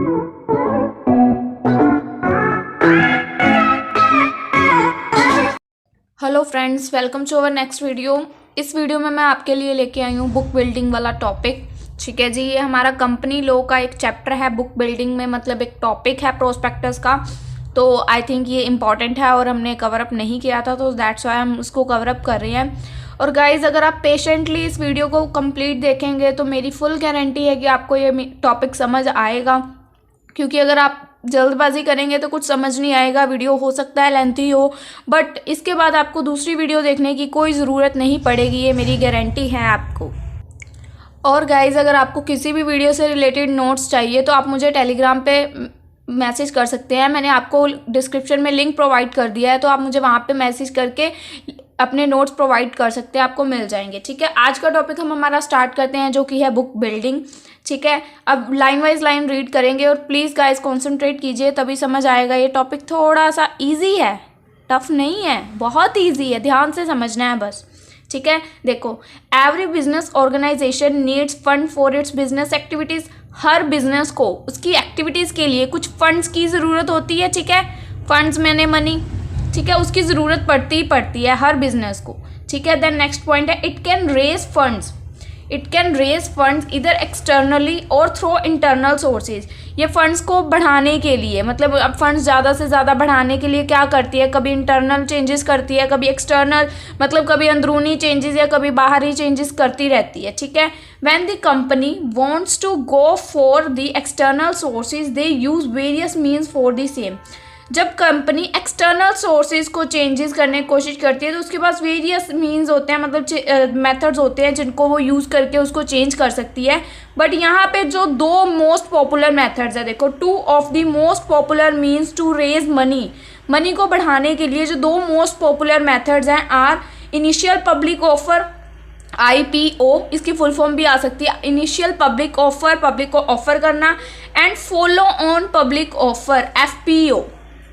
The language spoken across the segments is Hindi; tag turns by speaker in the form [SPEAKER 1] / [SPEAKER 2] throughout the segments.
[SPEAKER 1] Hello friends, welcome to our next video. इस वीडियो में मैं आपके लिए लेके आई हूँ बुक बिल्डिंग वाला टॉपिक। ठीक है जी, ये हमारा कंपनी लॉ का एक चैप्टर है बुक बिल्डिंग में, मतलब एक टॉपिक है प्रोस्पेक्टस का। तो आई थिंक ये इंपॉर्टेंट है और हमने कवर अप नहीं किया था, तो दैट्स वाई हम उसको कवर अप कर रहे हैं। और गाइज, अगर आप पेशेंटली इस वीडियो को कंप्लीट देखेंगे तो मेरी फुल गारंटी है कि आपको ये टॉपिक समझ आएगा, क्योंकि अगर आप जल्दबाजी करेंगे तो कुछ समझ नहीं आएगा। वीडियो हो सकता है लेंथी हो, बट इसके बाद आपको दूसरी वीडियो देखने की कोई ज़रूरत नहीं पड़ेगी, ये मेरी गारंटी है आपको। और गाइज़, अगर आपको किसी भी वीडियो से रिलेटेड नोट्स चाहिए तो आप मुझे टेलीग्राम पे मैसेज कर सकते हैं। मैंने आपको डिस्क्रिप्शन में लिंक प्रोवाइड कर दिया है, तो आप मुझे वहाँ पे मैसेज करके अपने नोट्स प्रोवाइड कर सकते हैं, आपको मिल जाएंगे। ठीक है, आज का टॉपिक हम हमारा स्टार्ट करते हैं, जो कि है बुक बिल्डिंग। ठीक है, अब लाइन वाइज लाइन रीड करेंगे और प्लीज़ गाइस कॉन्सेंट्रेट कीजिए, तभी समझ आएगा। ये टॉपिक थोड़ा सा ईजी है, टफ नहीं है, बहुत ईजी है, ध्यान से समझना है बस। ठीक है, देखो, every business organisation needs fund for its business activities. हर बिजनेस को उसकी एक्टिविटीज़ के लिए कुछ फंड्स की ज़रूरत होती है। ठीक है, फंड्स मैंने मनी, ठीक है, उसकी ज़रूरत पड़ती है हर बिजनेस को। ठीक है, देन नेक्स्ट पॉइंट है it can raise funds. It can raise funds इधर एक्सटर्नली और थ्रू इंटरनल सोर्सेज। ये फंड्स को बढ़ाने के लिए, मतलब अब फंड्स ज़्यादा से ज़्यादा बढ़ाने के लिए क्या करती है, कभी इंटरनल चेंजेस करती है, कभी एक्सटर्नल, मतलब कभी अंदरूनी चेंजेस या कभी बाहरी चेंजेस करती रहती है। ठीक है, when the company wants to go for the external sources they use various means for the same. जब कंपनी एक्सटर्नल सोर्सेज को चेंजेस करने की कोशिश करती है तो उसके पास वेरियस मीन्स होते हैं, मतलब मेथड्स होते हैं जिनको वो यूज़ करके उसको चेंज कर सकती है। बट यहाँ पे जो दो मोस्ट पॉपुलर मेथड्स है, देखो, two of the most popular means to raise money. Money को बढ़ाने के लिए जो दो मोस्ट पॉपुलर मेथड्स हैं are initial public offer, IPO, इसकी फुल फॉर्म भी आ सकती है, इनिशियल पब्लिक ऑफर, पब्लिक को ऑफर करना, and follow on public offer, FPO।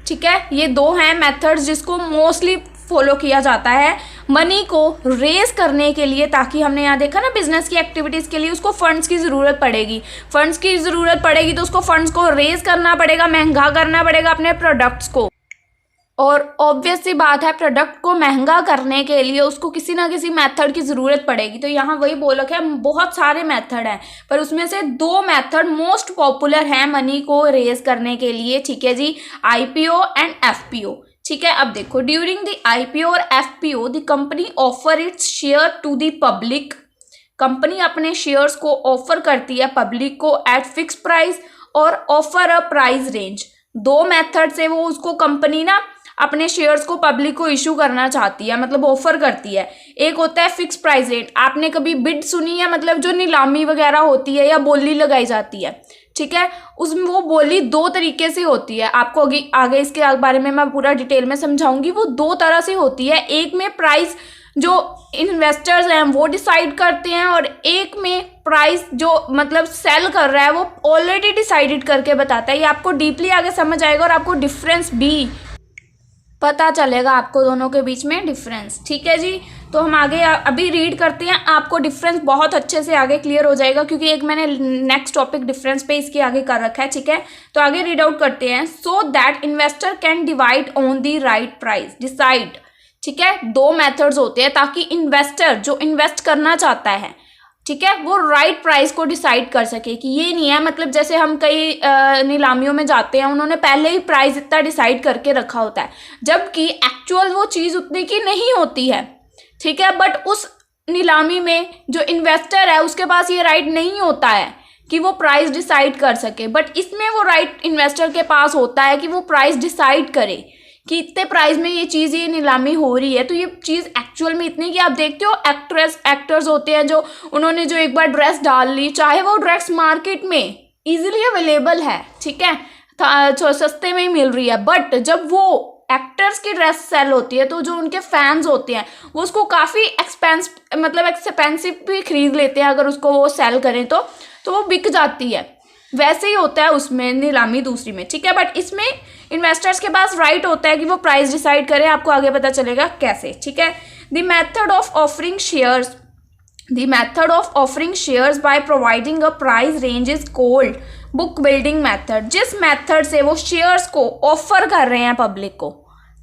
[SPEAKER 1] ठीक है, ये दो हैं मेथड्स जिसको मोस्टली फॉलो किया जाता है मनी को रेज करने के लिए, ताकि हमने यहाँ देखा ना बिजनेस की एक्टिविटीज़ के लिए उसको फंड्स की ज़रूरत पड़ेगी। फंड्स की ज़रूरत पड़ेगी तो उसको फंड्स को रेज करना पड़ेगा, महंगा करना पड़ेगा अपने प्रोडक्ट्स को। और ऑब्वियस सी बात है, प्रोडक्ट को महंगा करने के लिए उसको किसी ना किसी मेथड की ज़रूरत पड़ेगी। तो यहाँ वही बोल रखा है, बहुत सारे मेथड हैं, पर उसमें से दो मेथड मोस्ट पॉपुलर हैं मनी को रेज करने के लिए। ठीक है जी, IPO एंड FPO। ठीक है, अब देखो, ड्यूरिंग द IPO और FPO the company offer its share to the public. Company अपने शेयर्स को ऑफर करती है पब्लिक को एट फिक्स प्राइस और ऑफर अ प्राइस रेंज। दो मेथड से वो उसको कंपनी ना अपने शेयर्स को पब्लिक को इशू करना चाहती है, मतलब ऑफर करती है। एक होता है फिक्स प्राइस रेट, आपने कभी बिड सुनी है, मतलब जो नीलामी वगैरह होती है या बोली लगाई जाती है। ठीक है, उसमें वो बोली दो तरीके से होती है, आपको आगे इसके बारे में मैं पूरा डिटेल में समझाऊंगी। वो दो तरह से होती है, एक में प्राइस जो इन्वेस्टर्स हैं वो डिसाइड करते हैं, और एक में प्राइस जो मतलब सेल कर रहा है वो ऑलरेडी डिसाइडेड करके बताता है। ये आपको डीपली आगे समझ आएगा और आपको डिफरेंस भी पता चलेगा, आपको दोनों के बीच में डिफरेंस। ठीक है जी, तो हम आगे अभी रीड करते हैं, आपको डिफरेंस बहुत अच्छे से आगे क्लियर हो जाएगा, क्योंकि एक मैंने नेक्स्ट टॉपिक डिफरेंस पे इसके आगे कर रखा है। ठीक है, तो आगे रीड आउट करते हैं। So that investor can divide on the right price decide. ठीक है, दो मेथड्स होते हैं ताकि इन्वेस्टर जो इन्वेस्ट करना चाहता है, ठीक है, वो राइट प्राइस को डिसाइड कर सके। कि ये नहीं है, मतलब जैसे हम कई नीलामियों में जाते हैं, उन्होंने पहले ही प्राइस इतना डिसाइड करके रखा होता है, जबकि एक्चुअल वो चीज़ उतने की नहीं होती है। ठीक है, बट उस नीलामी में जो इन्वेस्टर है उसके पास ये राइट नहीं होता है कि वो प्राइस डिसाइड कर सके, बट इसमें वो राइट इन्वेस्टर के पास होता है कि वो प्राइस डिसाइड करे कि इतने प्राइस में ये चीज़, ये नीलामी हो रही है, तो ये चीज़ एक्चुअल में इतनी की। आप देखते हो एक्टर्स होते हैं जो उन्होंने जो एक बार ड्रेस डाल ली, चाहे वो ड्रेस मार्केट में इजीली अवेलेबल है, ठीक है, सस्ते में ही मिल रही है, बट जब वो एक्टर्स की ड्रेस सेल होती है तो जो उनके फैंस होते हैं वो उसको काफ़ी एक्सपेंसिव भी खरीद लेते हैं। अगर उसको वो सेल करें तो वो बिक जाती है। वैसे ही होता है उसमें नीलामी दूसरी में, ठीक है, बट इसमें इन्वेस्टर्स के पास राइट होता है कि वो प्राइस डिसाइड करें। आपको आगे पता चलेगा कैसे। ठीक है, the method of offering shares the method of offering shares by providing a price range is called book building method. जिस मेथड से वो शेयर्स को ऑफर कर रहे हैं पब्लिक को,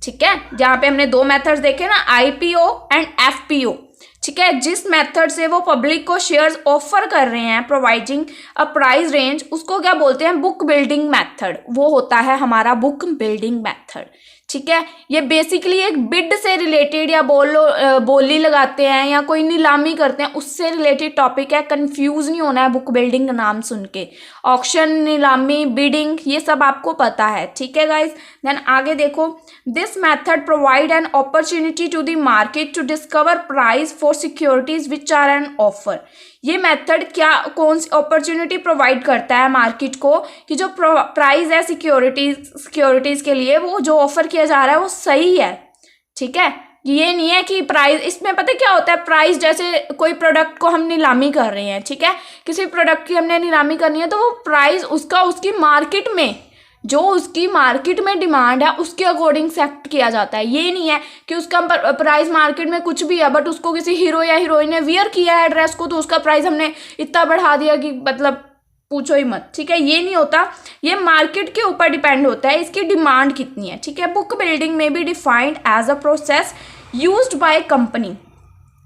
[SPEAKER 1] ठीक है, जहाँ पे हमने दो मेथड्स देखे ना, आईपीओ एंड एफपीओ, ठीक है, जिस मेथड से वो पब्लिक को शेयर्स ऑफर कर रहे हैं प्रोवाइडिंग अ प्राइस रेंज, उसको क्या बोलते हैं, बुक बिल्डिंग मेथड। वो होता है हमारा बुक बिल्डिंग मेथड, ठीक है। ये बेसिकली एक बिड से रिलेटेड या बोली लगाते हैं या कोई नीलामी करते हैं उससे रिलेटेड टॉपिक है। कंफ्यूज नहीं होना है बुक बिल्डिंग का नाम सुन के। ऑक्शन, नीलामी, बिडिंग, ये सब आपको पता है, ठीक है गाइज। देन आगे देखो, this method provide an opportunity to the market to discover price for securities which are an offer. ये मेथड क्या, कौन सी अपॉर्चुनिटी प्रोवाइड करता है मार्केट को कि जो प्राइस है सिक्योरिटीज के लिए, वो जो ऑफर किया जा रहा है वो सही है, ठीक है। ये नहीं है कि प्राइस, इसमें पता क्या होता है, प्राइस जैसे कोई प्रोडक्ट को हम नीलामी कर रहे हैं, ठीक है, किसी प्रोडक्ट की हमने नीलामी करनी है, तो वो प्राइस उसका उसकी मार्केट में, जो उसकी मार्केट में डिमांड है उसके अकॉर्डिंग सेट किया जाता है। ये नहीं है कि उसका प्राइस मार्केट में कुछ भी है बट उसको किसी हीरो या हीरोइन ने वियर किया है ड्रेस को, तो उसका प्राइस हमने इतना बढ़ा दिया कि मतलब पूछो ही मत, ठीक है। ये नहीं होता, ये मार्केट के ऊपर डिपेंड होता है इसकी डिमांड कितनी है, ठीक है। बुक बिल्डिंग में be defined as a process used by company.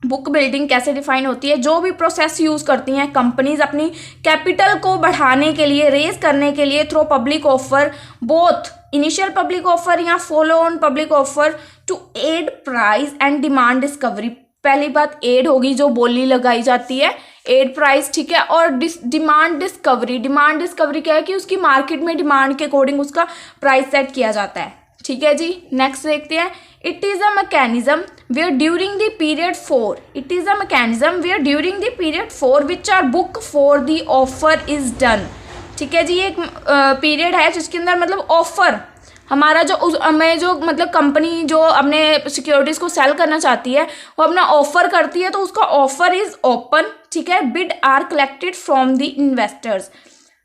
[SPEAKER 1] Book building कैसे डिफाइन होती है, जो भी प्रोसेस यूज़ करती हैं कंपनीज अपनी कैपिटल को बढ़ाने के लिए, रेज करने के लिए, through public offer, both initial public offer या follow on public offer to aid price and demand discovery. पहली बात एड होगी, जो बोली लगाई जाती है, एड प्राइस, ठीक है। और डिमांड डिस्कवरी, डिमांड डिस्कवरी क्या है कि उसकी मार्केट में डिमांड के अकॉर्डिंग उसका प्राइस सेट किया जाता है, ठीक है जी। नेक्स्ट देखते हैं, it is a mechanism where during the period 4, it is a mechanism where during the period 4 which are book for the offer is done, ठीक है जी। एक पीरियड है जिसके अंदर मतलब ऑफर हमारा हमें जो मतलब कंपनी जो अपने सिक्योरिटीज़ को सेल करना चाहती है वो अपना ऑफर करती है, तो उसका ऑफर इज ओपन, ठीक है। Bid are collected from the investors,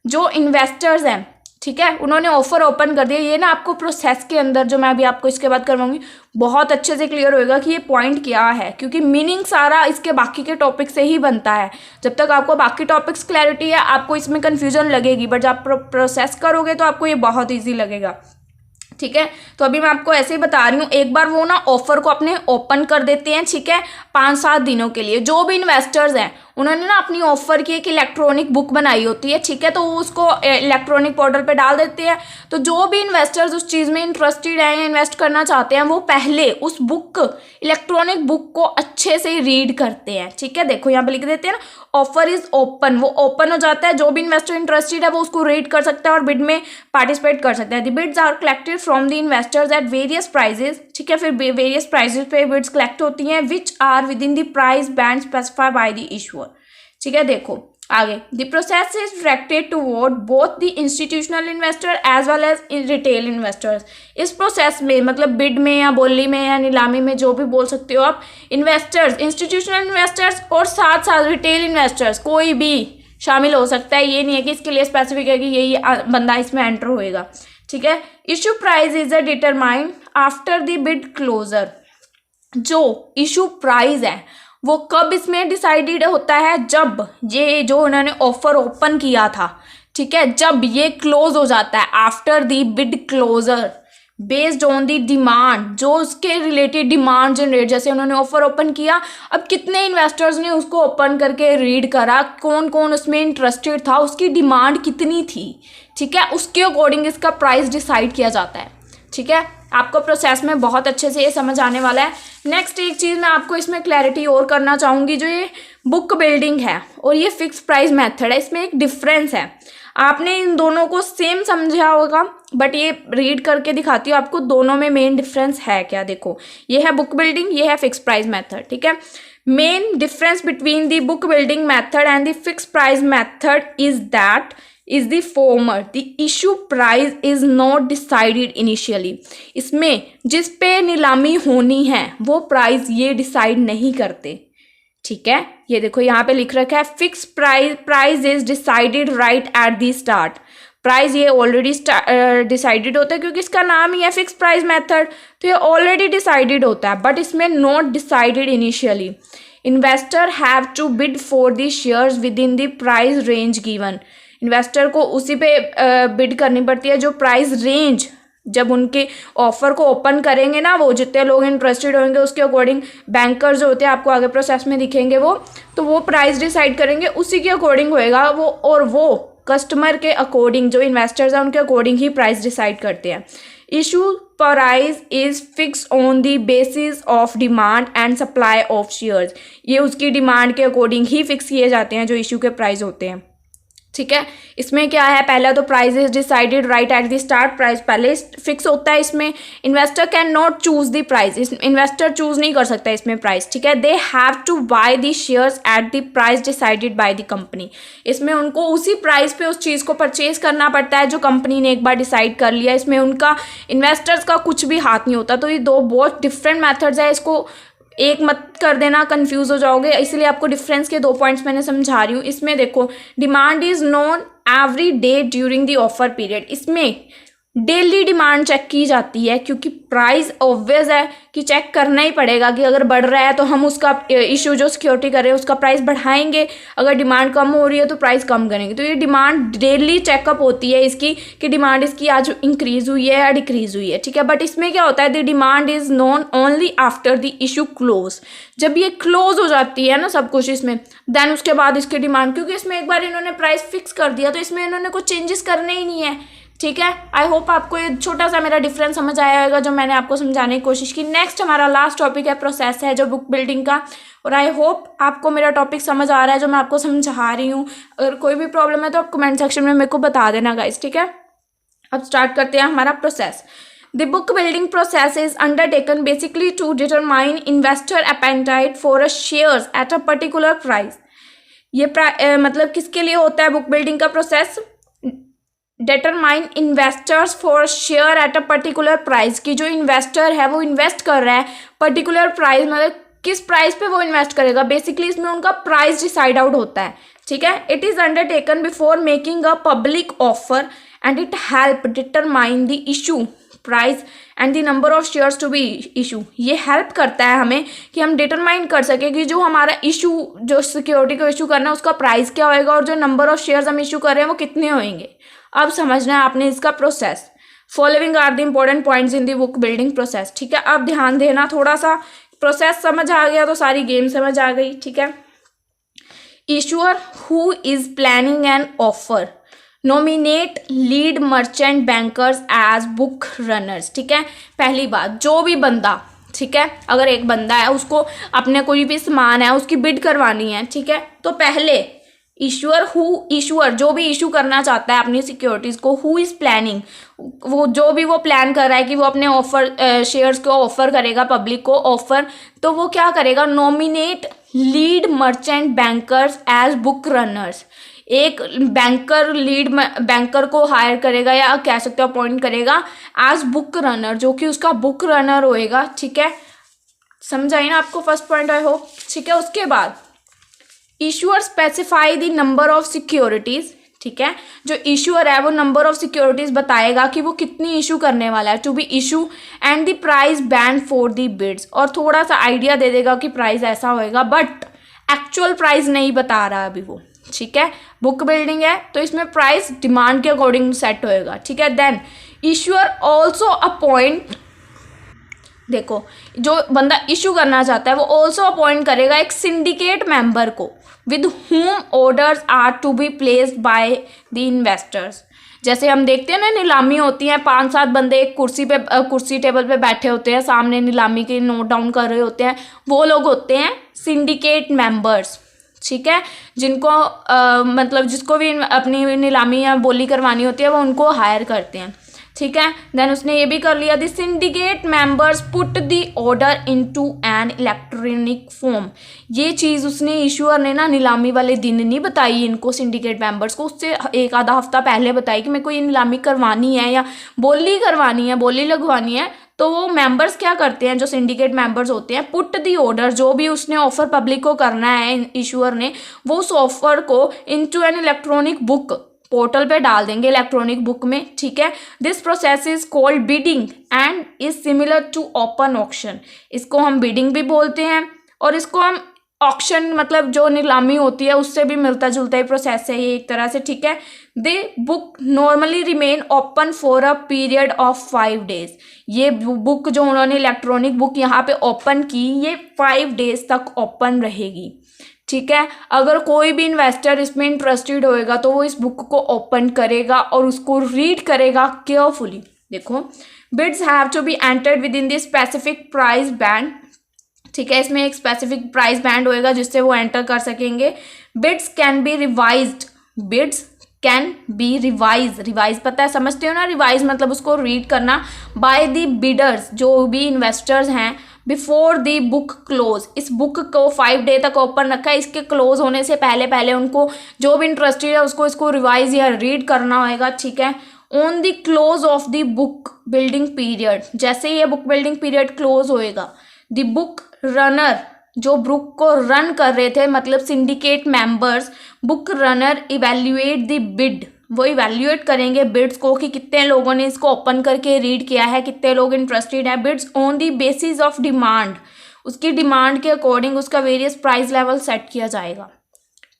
[SPEAKER 1] जो इन्वेस्टर्स हैं, ठीक है, उन्होंने ऑफर ओपन कर दिया। ये ना आपको प्रोसेस के अंदर, जो मैं अभी आपको इसके बाद करवाऊंगी, बहुत अच्छे से क्लियर होएगा कि ये पॉइंट क्या है, क्योंकि मीनिंग सारा इसके बाकी के टॉपिक से ही बनता है। जब तक आपको बाकी टॉपिक्स क्लैरिटी है, आपको इसमें कन्फ्यूजन लगेगी, बट जब आप प्रोसेस करोगे तो आपको ये बहुत ईजी लगेगा, ठीक है। तो अभी मैं आपको ऐसे ही बता रही हूँ, एक बार वो ना ऑफर को अपने ओपन कर देते हैं, ठीक है, 5-7 दिनों के लिए। जो भी इन्वेस्टर्स हैं उन्होंने ना अपनी ऑफर की एक इलेक्ट्रॉनिक बुक बनाई होती है, ठीक है, तो वो उसको इलेक्ट्रॉनिक पोर्टल पे डाल देते हैं। तो जो भी इन्वेस्टर्स उस चीज़ में इंटरेस्टेड हैं या इन्वेस्ट करना चाहते हैं, वो पहले उस बुक, इलेक्ट्रॉनिक बुक को अच्छे से रीड करते हैं, ठीक है। देखो यहाँ पे लिख देते हैं ना, ऑफर इज ओपन, वो ओपन हो जाता है, जो भी इन्वेस्टर इंटरेस्टेड है वो उसको रीड कर सकता है और बिड में पार्टिसिपेट कर सकता है। The bids are collected from the investors at various prices, ठीक है, फिर वेरियस प्राइजेस पे बिड्स कलेक्ट होती हैं which are within the price band specified by the issuer, ठीक है। देखो आगे, the process is directed toward both the institutional investor as well as retail investors. इस प्रोसेस में मतलब बिड में या बोली में या नीलामी में, जो भी बोल सकते हो आप, इन्वेस्टर्स, इंस्टीट्यूशनल इन्वेस्टर्स और साथ साथ रिटेल इन्वेस्टर्स, कोई भी शामिल हो सकता है। ये नहीं है कि इसके लिए स्पेसिफिक है कि यही बंदा इसमें एंटर होएगा, ठीक है। Issue price is a determined after the bid closure. जो इशू प्राइस है वो कब इसमें डिसाइडेड होता है, जब ये जो उन्होंने ऑफर ओपन किया था, ठीक है, जब ये क्लोज हो जाता है, after the bid closure, based on the demand, जो उसके रिलेटेड डिमांड जनरेट, जैसे उन्होंने ऑफर ओपन किया, अब कितने इन्वेस्टर्स ने उसको ओपन करके रीड करा, कौन कौन उसमें इंटरेस्टेड था, उसकी डिमांड कितनी थी, ठीक है, उसके अकॉर्डिंग इसका प्राइस डिसाइड किया जाता है, ठीक है। आपको प्रोसेस में बहुत अच्छे से ये समझ आने वाला है। नेक्स्ट एक चीज़ मैं आपको इसमें क्लैरिटी और करना चाहूँगी, जो ये बुक बिल्डिंग है और ये फिक्स प्राइस मेथड है, इसमें एक डिफरेंस है। आपने इन दोनों को सेम समझा होगा, बट ये रीड करके दिखाती हूँ आपको दोनों में मेन डिफरेंस है क्या। देखो, ये है बुक बिल्डिंग, ये है फिक्स प्राइस मेथड, ठीक है। Main difference between the book building method and the fix price method is that is the former, the issue price is not decided initially। इसमें जिस पे नीलामी होनी है वो प्राइस ये डिसाइड नहीं करते, ठीक है। ये देखो यहाँ पे लिख रखा है fix price is decided right at the start. Price ये ऑलरेडी डिसाइडेड होता है क्योंकि इसका नाम ही है फिक्स प्राइस मेथड, तो ये ऑलरेडी डिसाइडेड होता है, बट इसमें not decided initially. Investor have to bid for the shares within the price range given. Investor को उसी पे बिड करनी पड़ती है जो प्राइस रेंज, जब उनके ऑफर को ओपन करेंगे ना, वो जितने लोग इंटरेस्टेड होंगे उसके अकॉर्डिंग बैंकर जो होते हैं आपको आगे प्रोसेस में दिखेंगे वो, तो वो प्राइस डिसाइड करेंगे, उसी के अकॉर्डिंग होएगा वो, और वो कस्टमर के अकॉर्डिंग, जो इन्वेस्टर्स हैं उनके अकॉर्डिंग ही प्राइस डिसाइड करते हैं। Issue price is fix on the basis of demand and supply of shares. ये उसकी डिमांड के अकॉर्डिंग ही फिक्स किए जाते हैं जो इशू के प्राइस होते हैं। ठीक है, इसमें क्या है, पहला तो price is decided right at the start, price पहले फिक्स होता है। इसमें investor can not choose the price, investor choose नहीं कर सकता इसमें प्राइस। ठीक है, they have to buy the shares at the price decided by the company. इसमें उनको उसी प्राइस पे उस चीज़ को परचेज करना पड़ता है जो कंपनी ने एक बार डिसाइड कर लिया। इसमें उनका, इन्वेस्टर्स का कुछ भी हाथ नहीं होता। तो ये दो बहुत डिफरेंट मैथड्स है, इसको एक मत कर देना, कंफ्यूज हो जाओगे, इसलिए आपको डिफरेंस के 2 पॉइंट्स मैंने समझा रही हूँ। इसमें देखो, demand is known every day during the offer period. इसमें डेली डिमांड चेक की जाती है, क्योंकि प्राइस ऑब्वियस है कि चेक करना ही पड़ेगा कि अगर बढ़ रहा है तो हम उसका इशू जो सिक्योरिटी कर रहे हैं उसका प्राइस बढ़ाएंगे, अगर डिमांड कम हो रही है तो प्राइस कम करेंगे। तो ये डिमांड डेली चेकअप होती है इसकी कि डिमांड इसकी आज इंक्रीज हुई है या डिक्रीज हुई है। ठीक है, बट इसमें क्या होता है, the demand is known only after the issue close. जब ये क्लोज हो जाती है ना सब कुछ इसमें, देन उसके बाद इसकी डिमांड, क्योंकि इसमें एक बार इन्होंने प्राइस फिक्स कर दिया तो इसमें इन्होंने कुछ चेंजेस करने ही नहीं है। ठीक है, आई होप आपको ये छोटा सा मेरा डिफरेंस समझ आया होगा जो मैंने आपको समझाने की कोशिश की। नेक्स्ट हमारा लास्ट टॉपिक है, प्रोसेस है जो बुक बिल्डिंग का, और आई होप आपको मेरा टॉपिक समझ आ रहा है जो मैं आपको समझा रही हूँ। अगर कोई भी प्रॉब्लम है तो आप कमेंट सेक्शन में मेरे को बता देना गाइस। ठीक है, अब स्टार्ट करते हैं हमारा process. The book building process is undertaken basically to determine investor appetite for a shares at a particular price. ये मतलब किसके लिए होता है बुक बिल्डिंग का process? Determine investors for share at a particular price, की जो इन्वेस्टर है वो इन्वेस्ट कर रहा है पर्टिकुलर प्राइस, मतलब किस प्राइस पे वो इन्वेस्ट करेगा। बेसिकली इसमें उनका प्राइस डिसाइड आउट होता है। ठीक है, it is undertaken before making a public offer and it help determine the issue price and the number of shares to be issue. ये हेल्प करता है हमें कि हम डिटरमाइन कर सके कि जो हमारा इशू, जो सिक्योरिटी को इशू करना है उसका प्राइस क्या होएगा और जो नंबर ऑफ शेयर्स हम इशू कर रहे हैं वो कितने होंगे। अब समझना है आपने इसका process. Following are the important points in the book building process. ठीक है, अब ध्यान देना, थोड़ा सा प्रोसेस समझ आ गया तो सारी गेम समझ आ गई। ठीक है, issuer who is planning an offer nominate lead merchant bankers as book runners. ठीक है, पहली बात, जो भी बंदा, ठीक है, अगर एक बंदा है उसको अपने कोई भी सामान है उसकी बिड करवानी है, ठीक है, तो पहले इशूअर जो भी इशू करना चाहता है अपनी सिक्योरिटीज को, हु इज प्लानिंग, वो जो भी वो प्लान कर रहा है कि वो अपने ऑफर शेयर्स को ऑफर करेगा पब्लिक को ऑफर, तो वो क्या करेगा, nominate lead merchant bankers as book runners. एक बैंकर लीड बैंकर को हायर करेगा या कह सकते हो अपॉइंट करेगा एज बुक रनर, जो कि उसका बुक रनर होएगा। ठीक है, समझ आई ना आपको फर्स्ट पॉइंट, आई होप। ठीक है, उसके बाद issuer specify the number of securities. ठीक है, जो इशूअर है वो नंबर ऑफ सिक्योरिटीज बताएगा कि वो कितनी इशू करने वाला है, to be issue and the price band for the bids, और थोड़ा सा आइडिया दे देगा कि प्राइस ऐसा होएगा, बट एक्चुअल प्राइस नहीं बता रहा अभी वो। ठीक है, बुक बिल्डिंग है तो इसमें प्राइस डिमांड के अकॉर्डिंग सेट होएगा। ठीक है, देन इशूअर ऑल्सो अपॉइंट, देखो जो बंदा इशू करना चाहता है वो ऑल्सो अपॉइंट करेगा एक सिंडिकेट मेंबर को with whom orders are to be placed by the investors. जैसे हम देखते हैं ना, नीलामी होती है, 5-7 बंदे एक कुर्सी टेबल पे बैठे होते हैं, सामने नीलामी के नोट डाउन कर रहे होते हैं, वो लोग होते हैं सिंडिकेट मेंबर्स। ठीक है, जिनको मतलब जिसको भी अपनी नीलामी या बोली करवानी होती है वो उनको हायर करते हैं। ठीक है, देन उसने ये भी कर लिया, the syndicate members put the order into an electronic form. ये चीज़ उसने इशूअर ने ना नीलामी वाले दिन नहीं बताई इनको, सिंडिकेट मेंबर्स को, उससे एक आधा हफ्ता पहले बताई कि मेरे को ये नीलामी करवानी है या बोली करवानी है, बोली लगवानी है। तो वो मेंबर्स क्या करते हैं, जो सिंडिकेट मेंबर्स होते हैं, पुट दी ऑर्डर, जो भी उसने ऑफर पब्लिक को करना है इशूअर ने, वो उस ऑफर को into an electronic book portal पे डाल देंगे, इलेक्ट्रॉनिक बुक में। ठीक है, this process is called bidding and is similar to open auction. इसको हम बिडिंग भी बोलते हैं और इसको हम ऑक्शन मतलब जो नीलामी होती है उससे भी मिलता जुलता ही प्रोसेस है ये एक तरह से, ठीक है। They book normally remain open for a period of 5 days. ये बुक जो उन्होंने इलेक्ट्रॉनिक बुक यहाँ पे ओपन की, ये 5 डेज तक ओपन रहेगी, ठीक है। अगर कोई भी इन्वेस्टर इसमें इंटरेस्टेड होएगा तो वो इस बुक को ओपन करेगा और उसको रीड करेगा केयरफुली। देखो, bids have to be entered within the specific price band, ठीक है। इसमें एक स्पेसिफिक प्राइस बैंड होएगा जिससे वो एंटर कर सकेंगे। Bids can be revised, bids can be revise पता है, समझते हो ना, रिवाइज मतलब उसको रीड करना, बाय द बिडर्स, जो भी इन्वेस्टर्स हैं, बिफोर द बुक क्लोज। इस बुक को 5 डे तक ओपन रखा है, इसके क्लोज होने से पहले पहले उनको जो भी इंटरेस्टेड है उसको इसको रिवाइज या रीड करना होगा, ठीक है। On the close of the book building period, जैसे ही ये बुक बिल्डिंग पीरियड क्लोज होएगा, द बुक रनर, जो बुक को रन कर रहे थे मतलब syndicate members, book runner evaluate the bid, वो इवेल्युएट करेंगे बिड्स को कि कितने लोगों ने इसको ओपन करके रीड किया है, कितने लोग इंटरेस्टेड हैं। Bids on the basis of demand, उसकी डिमांड के अकॉर्डिंग उसका वेरियस प्राइस लेवल सेट किया जाएगा,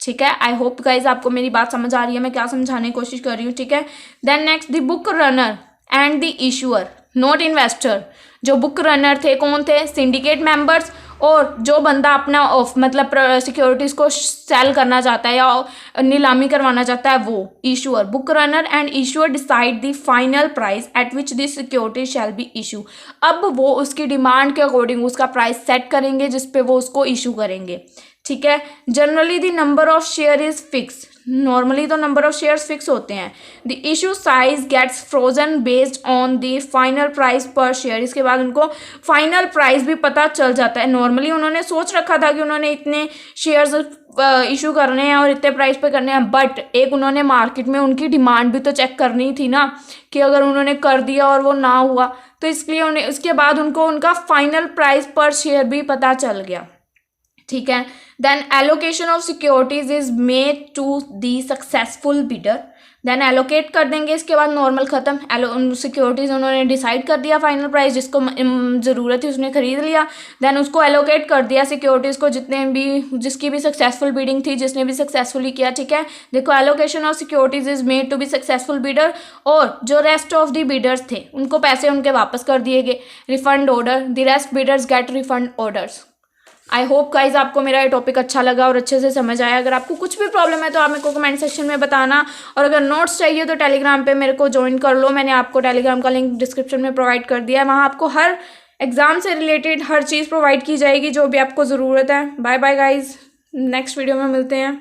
[SPEAKER 1] ठीक है। आई होप गाइज आपको मेरी बात समझ आ रही है, मैं क्या समझाने की कोशिश कर रही हूँ, ठीक है। Then next, the book runner and the issuer, not investor. जो बुक रनर थे कौन थे? सिंडिकेट मेंबर्स, और जो बंदा अपना मतलब सिक्योरिटीज़ को सेल करना चाहता है या नीलामी करवाना चाहता है वो issuer. Book runner and issuer decide the final price at which this security shall be issue. अब वो उसकी डिमांड के अकॉर्डिंग उसका प्राइस सेट करेंगे जिस पे वो उसको इशू करेंगे, ठीक है। Generally the number of share is fix, normally तो नंबर ऑफ शेयर्स फिक्स होते हैं। The issue size gets frozen based on the final price per share. इसके बाद उनको फाइनल प्राइस भी पता चल जाता है। नॉर्मली उन्होंने सोच रखा था कि उन्होंने इतने शेयर्स इशू करने हैं और इतने प्राइस पे करने हैं, बट एक उन्होंने मार्केट में उनकी डिमांड भी तो चेक करनी थी ना, कि अगर उन्होंने कर दिया और वो ना हुआ तो इसलिए उन्हें उसके बाद उनको उनका फाइनल प्राइस पर शेयर भी पता चल गया, ठीक है। Then allocation of securities is made to the successful bidder. Then allocate कर देंगे, इसके बाद नॉर्मल खत्म। सिक्योरिटीज उन्होंने डिसाइड कर दिया फाइनल प्राइस, जिसको ज़रूरत थी उसने खरीद लिया। देन उसको एलोकेट कर दिया सिक्योरिटीज़ को, जितने भी जिसकी भी सक्सेसफुल बिडिंग थी, जिसने भी सक्सेसफुली किया, ठीक है। देखो, allocation of securities is made to be successful bidder, और जो रेस्ट ऑफ द बिडर्स थे उनको पैसे उनके वापस कर दिए गए। Refund order, the rest bidders get refund orders. I hope guys आपको मेरा ये टॉपिक अच्छा लगा और अच्छे से समझ आया। अगर आपको कुछ भी प्रॉब्लम है तो आप मेरे को कमेंट सेक्शन में बताना, और अगर नोट्स चाहिए तो टेलीग्राम पे मेरे को ज्वाइन कर लो। मैंने आपको टेलीग्राम का लिंक डिस्क्रिप्शन में प्रोवाइड कर दिया है, वहाँ आपको हर एग्जाम से रिलेटेड हर चीज़ प्रोवाइड की जाएगी जो भी आपको ज़रूरत है। Bye bye guys, next video में मिलते हैं।